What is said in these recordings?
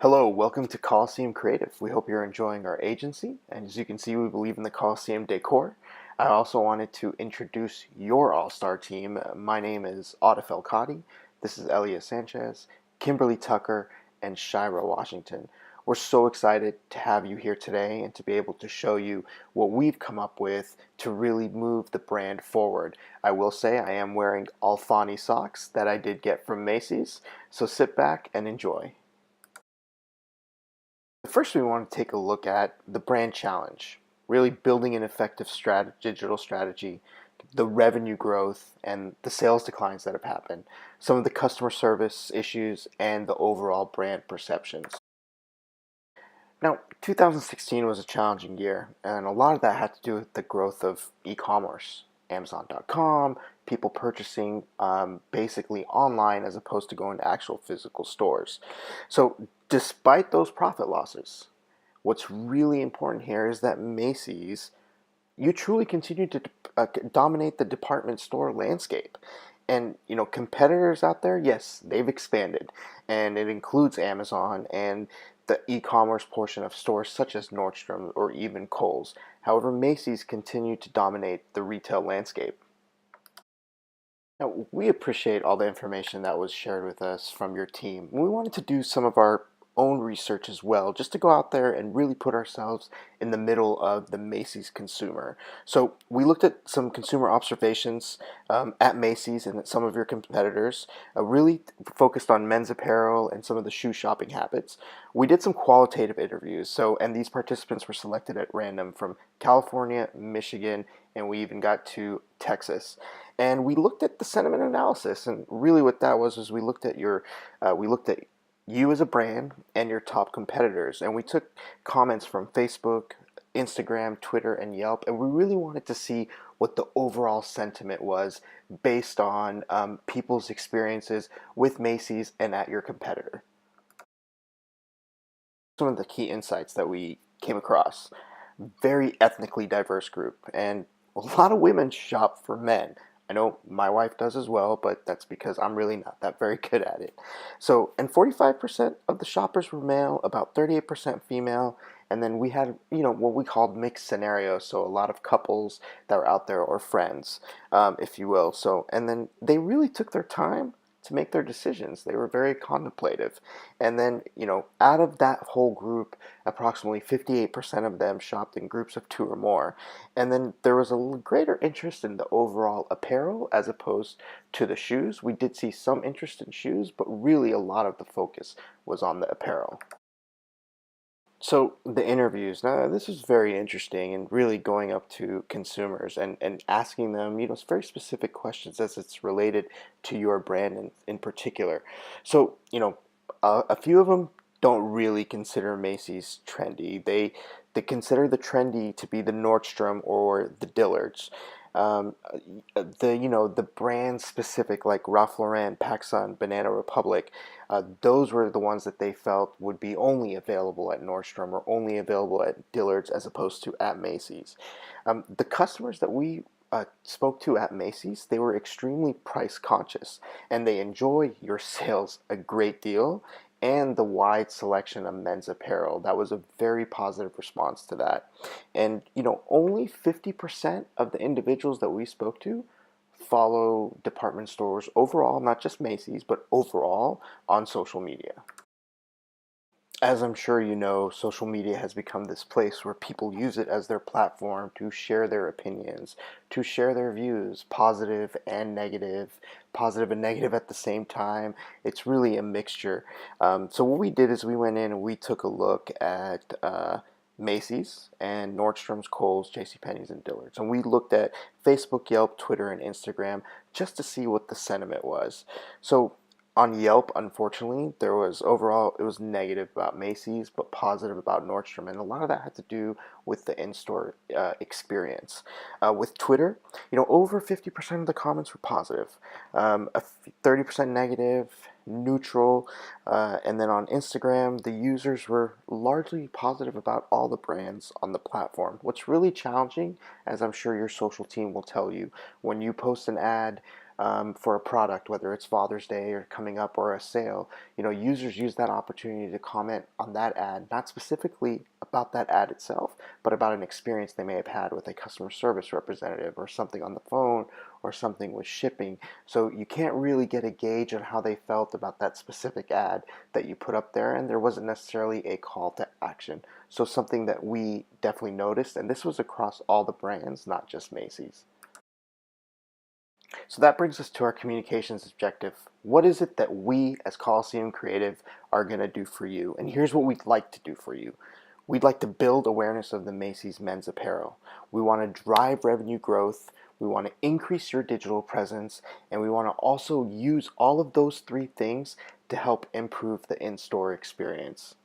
Hello, welcome to Coliseum Creative. We hope you're enjoying our agency, and as you can see, we believe in the Coliseum decor. I also wanted to introduce your all-star team. My name is Audif El Khadi. This is Elia Sanchez, Kimberly Tucker, and Shira Washington. We're so excited to have you here today and to be able to show you what we've come up with to really move the brand forward. I will say I am wearing Alfani socks that I did get from Macy's, so sit back and enjoy. First, we want to take a look at the brand challenge, really building an effective digital strategy, the revenue growth, and the sales declines that have happened, some of the customer service issues, and the overall brand perceptions. Now, 2016 was a challenging year, and a lot of that had to do with the growth of e-commerce, Amazon.com, people purchasing basically online as opposed to going to actual physical stores. So, despite those profit losses, what's really important here is that Macy's, you truly continue to dominate the department store landscape. And competitors out there, yes, they've expanded, and it includes Amazon and the e-commerce portion of stores such as Nordstrom or even Kohl's. However, Macy's continue to dominate the retail landscape. Now, we appreciate all the information that was shared with us from your team. We wanted to do some of our own research as well, just to go out there and really put ourselves in the middle of the Macy's consumer. So we looked at some consumer observations at Macy's and at some of your competitors, really focused on men's apparel and some of the shoe shopping habits. We did some qualitative interviews, and these participants were selected at random from California, Michigan, and we even got to Texas. And we looked at the sentiment analysis, and really what that was we looked at you as a brand and your top competitors, and we took comments from Facebook, Instagram, Twitter, and Yelp, and we really wanted to see what the overall sentiment was based on people's experiences with Macy's and at your competitor. Some of the key insights that we came across: very ethnically diverse group, and a lot of women shop for men. I know my wife does as well, but that's because I'm really not that very good at it. So, and 45% of the shoppers were male, about 38% female, and then we had, what we called mixed scenarios, so a lot of couples that were out there or friends, if you will. So, and then they really took their time to make their decisions. They were very contemplative. And then, out of that whole group, approximately 58% of them shopped in groups of two or more. And then there was a greater interest in the overall apparel as opposed to the shoes. We did see some interest in shoes, but really a lot of the focus was on the apparel. So the interviews, now this is very interesting and really going up to consumers and asking them, very specific questions as it's related to your brand in particular. So, a few of them don't really consider Macy's trendy. They consider the trendy to be the Nordstrom or the Dillard's. The brand specific like Ralph Lauren, PacSun, Banana Republic, those were the ones that they felt would be only available at Nordstrom or only available at Dillard's as opposed to at Macy's. The customers that we spoke to at Macy's, they were extremely price conscious and they enjoy your sales a great deal and the wide selection of men's apparel. That was a very positive response to that. And, only 50% of the individuals that we spoke to follow department stores overall, not just Macy's, but overall on social media. As I'm sure you know, social media has become this place where people use it as their platform to share their opinions, to share their views, positive and negative at the same time. It's really a mixture. So what we did is we went in and we took a look at Macy's and Nordstrom's, Kohl's, JCPenney's, and Dillard's. And we looked at Facebook, Yelp, Twitter, and Instagram just to see what the sentiment was. So on Yelp, unfortunately, there was overall, it was negative about Macy's, but positive about Nordstrom. And a lot of that had to do with the in-store experience. With Twitter, over 50% of the comments were positive, 30% negative, neutral. And then on Instagram, the users were largely positive about all the brands on the platform. What's really challenging, as I'm sure your social team will tell you, when you post an ad, for a product, whether it's Father's Day or coming up or a sale. Users use that opportunity to comment on that ad, not specifically about that ad itself, but about an experience they may have had with a customer service representative or something on the phone or something with shipping. So you can't really get a gauge on how they felt about that specific ad that you put up there, and there wasn't necessarily a call to action. So something that we definitely noticed, and this was across all the brands, not just Macy's. So that brings us to our communications objective. What is it that we as Coliseum Creative are going to do for you? And here's what we'd like to do for you. We'd like to build awareness of the Macy's men's apparel. We want to drive revenue growth. We want to increase your digital presence. And we want to also use all of those three things to help improve the in-store experience.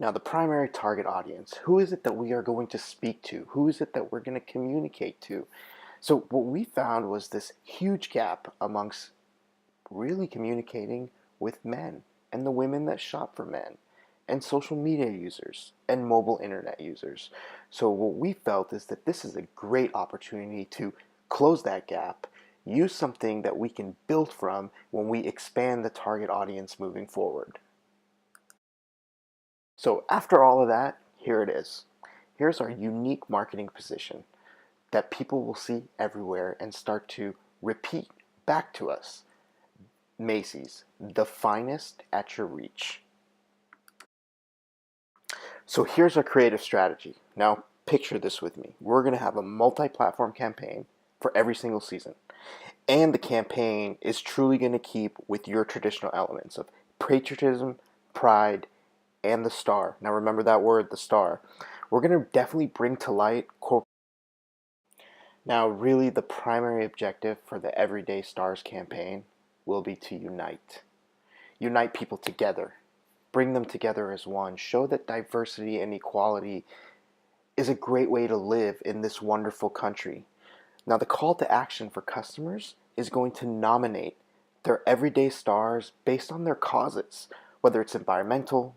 Now, the primary target audience, who is it that we are going to speak to? Who is it that we're going to communicate to? So what we found was this huge gap amongst really communicating with men and the women that shop for men and social media users and mobile internet users. So what we felt is that this is a great opportunity to close that gap, use something that we can build from when we expand the target audience moving forward. So after all of that, here it is. Here's our unique marketing position that people will see everywhere and start to repeat back to us. Macy's, the finest at your reach. So here's our creative strategy. Now picture this with me. We're going to have a multi-platform campaign for every single season. And the campaign is truly going to keep with your traditional elements of patriotism, pride, and the star. Now remember that word, the star. We're going to definitely bring to light Now, really, the primary objective for the Everyday Stars campaign will be to unite. Unite people together. Bring them together as one. Show that diversity and equality is a great way to live in this wonderful country. Now, the call to action for customers is going to nominate their everyday stars based on their causes, whether it's environmental,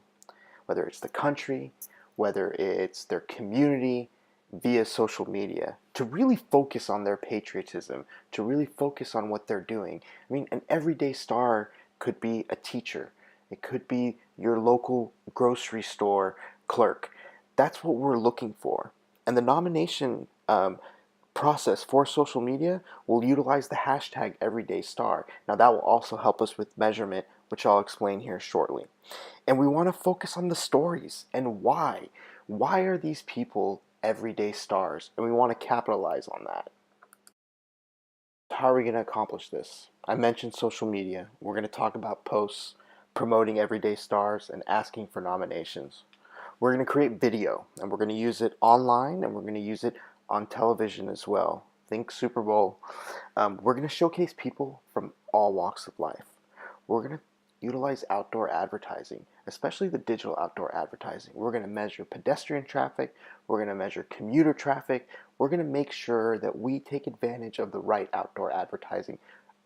whether it's the country, whether it's their community, via social media, to really focus on their patriotism, to really focus on what they're doing. I mean, an everyday star could be a teacher. It could be your local grocery store clerk. That's what we're looking for. And the nomination process for social media will utilize the hashtag #EverydayStar. Now that will also help us with measurement, which I'll explain here shortly. And we want to focus on the stories and why. Why are these people everyday stars? And we want to capitalize on that. How are we going to accomplish this? I mentioned social media. We're going to talk about posts, promoting everyday stars, and asking for nominations. We're going to create video, and we're going to use it online, and we're going to use it on television as well. Think Super Bowl. We're going to showcase people from all walks of life. We're going to utilize outdoor advertising, especially the digital outdoor advertising. We're going to measure pedestrian traffic. We're going to measure commuter traffic. We're going to make sure that we take advantage of the right outdoor advertising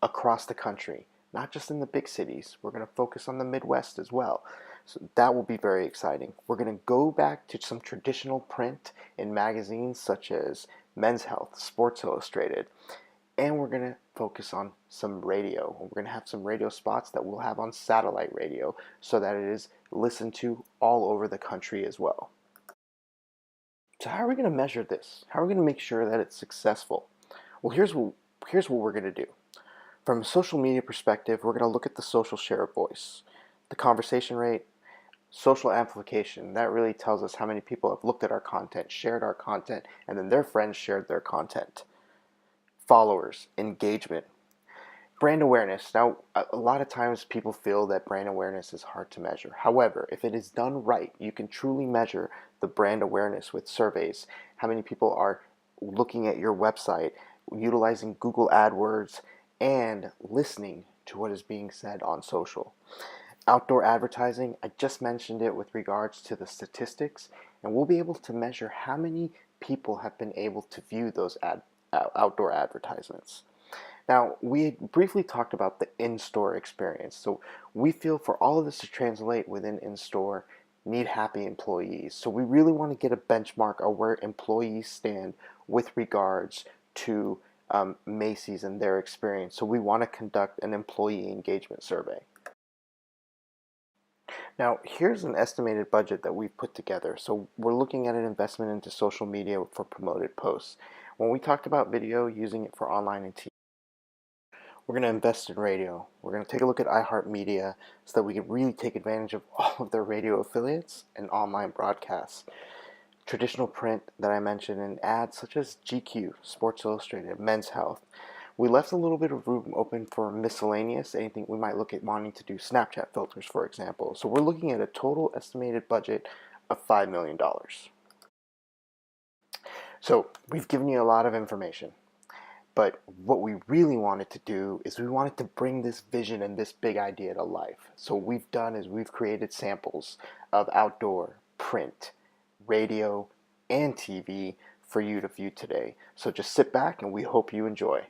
across the country, not just in the big cities. We're going to focus on the Midwest as well. So that will be very exciting. We're going to go back to some traditional print in magazines such as Men's Health, Sports Illustrated, and we're going to focus on some radio. We're going to have some radio spots that we'll have on satellite radio so that it is listened to all over the country as well. So how are we going to measure this? How are we going to make sure that it's successful? Well, here's what we're going to do. From a social media perspective, we're going to look at the social share of voice, the conversation rate, social amplification. That really tells us how many people have looked at our content, shared our content, and then their friends shared their content. Followers, engagement, brand awareness. Now, a lot of times people feel that brand awareness is hard to measure. However, if it is done right, you can truly measure the brand awareness with surveys. How many people are looking at your website, utilizing Google AdWords, and listening to what is being said on social. Outdoor advertising, I just mentioned it with regards to the statistics, and we'll be able to measure how many people have been able to view those outdoor advertisements. Now, we briefly talked about the in-store experience. So we feel for all of this to translate within in-store, need happy employees. So we really want to get a benchmark of where employees stand with regards to Macy's and their experience. So we want to conduct an employee engagement survey. Now, here's an estimated budget that we've put together. So we're looking at an investment into social media for promoted posts. When we talked about video, using it for online and TV, we're going to invest in radio. We're going to take a look at iHeartMedia so that we can really take advantage of all of their radio affiliates and online broadcasts. Traditional print that I mentioned, and ads such as GQ, Sports Illustrated, Men's Health. We left a little bit of room open for miscellaneous, anything we might look at wanting to do Snapchat filters, for example. So we're looking at a total estimated budget of $5 million. So we've given you a lot of information, but what we really wanted to do is we wanted to bring this vision and this big idea to life. So what we've done is we've created samples of outdoor, print, radio, and TV for you to view today. So just sit back and we hope you enjoy.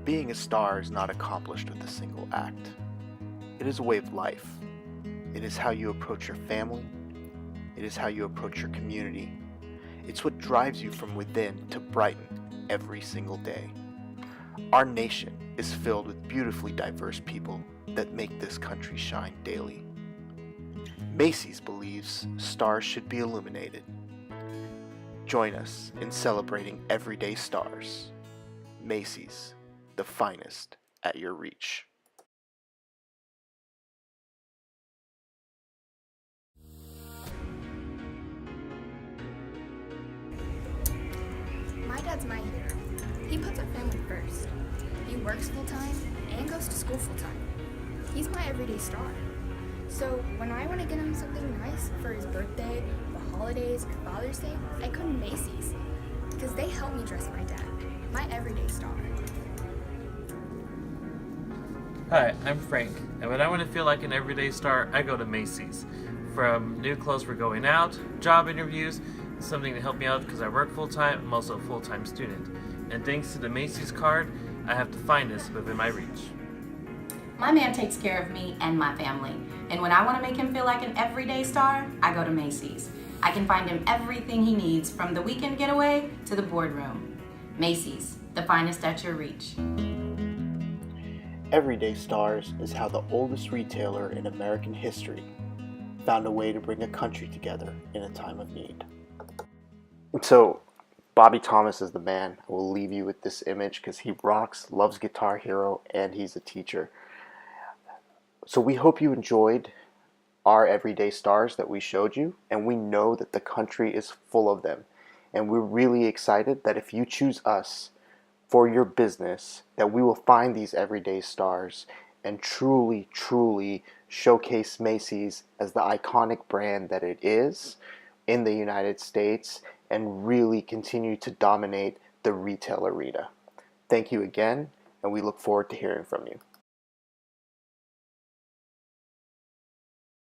Being a star is not accomplished with a single act. It is a way of life. It is how you approach your family. It is how you approach your community. It's what drives you from within to brighten every single day. Our nation is filled with beautifully diverse people that make this country shine daily. Macy's believes stars should be illuminated. Join us in celebrating everyday stars. Macy's, the finest at your reach. My dad's my hero. He puts our family first. He works full-time and goes to school full-time. He's my everyday star. So when I want to get him something nice for his birthday, the holidays, or Father's Day, I go to Macy's because they help me dress my dad, my everyday star. Hi, I'm Frank, and when I want to feel like an everyday star, I go to Macy's. From new clothes for going out, job interviews, something to help me out because I work full-time. I'm also a full-time student. And thanks to the Macy's card, I have the finest within my reach. My man takes care of me and my family, and when I want to make him feel like an everyday star, I go to Macy's. I can find him everything he needs, from the weekend getaway to the boardroom. Macy's, the finest at your reach. Everyday Stars is how the oldest retailer in American history found a way to bring a country together in a time of need. So, Bobby Thomas is the man. I will leave you with this image because he rocks, loves Guitar Hero, and he's a teacher. So we hope you enjoyed our everyday stars that we showed you, and we know that the country is full of them. And we're really excited that if you choose us for your business, that we will find these everyday stars and truly, truly showcase Macy's as the iconic brand that it is in the United States and really continue to dominate the retail arena. Thank you again, and we look forward to hearing from you.